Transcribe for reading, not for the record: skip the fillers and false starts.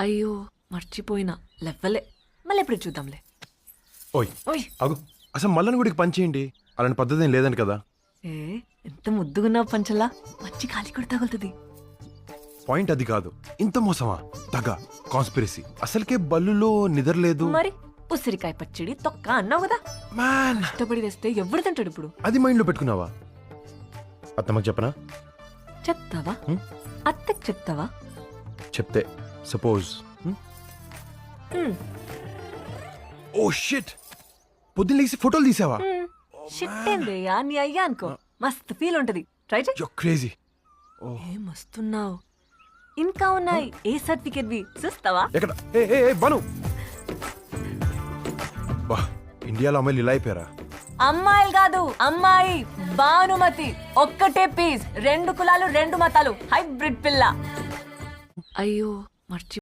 అయ్యో మర్చిపోయినా లెవ్వలే మళ్ళీ ఎప్పుడు చూద్దాంలే. ఓయ్ ఓయ్ అగు అసలు మల్లన్న గుడికి పనిచేయండి, అలాంటి పద్ధతి ఏం లేదని కదా. ఏ ఎంత ముద్దుగున్నావు పంచలా, మంచి గాలి కూడా తగులుతుంది. పాయింట్ అది కాదు, ఇంత మోసమా, తగ, కాన్స్పిరసీ. అసలుకే బల్లులో నిద్రలేదు. మరి ఉసిరికాయ పచ్చడి తొక్క అన్నావు కదా, మ్యాన్ ఇష్టపడి తెస్తే ఎవడు తింటాడు ఇప్పుడు? అది మైండ్ లో పెట్టుకున్నావా? అత్తమ్మకి చెప్పనా? చెప్తావా? అత్తకి చెప్తావా? చెప్తే సపోజ్ ఓ షిట్, పొద్దున్న లేసి ఫోటోలు తీసావా? షిట్టేందయ్యా నీ అయ్యా అనుకో, మస్తు ఫీల్ ఉంటది. ట్రై చేయి. You crazy. ఏ మస్తున్నావు. ఇంకా ఉన్నాయి ఏ సర్టిఫికెట్ వి చూస్తావా? ఎక్కడ? ఏ ఏ ఏ బను, బా ఇండియాలో అమ్మాయిలు ఇలా అయిపోయారా? అమ్మాయిలు కాదు అమ్మాయి భానుమతి, ఒక్కటే పీస్, 2 కులాలు 2 మతాలు, హైబ్రిడ్ పిల్ల. అయ్యో మర్చి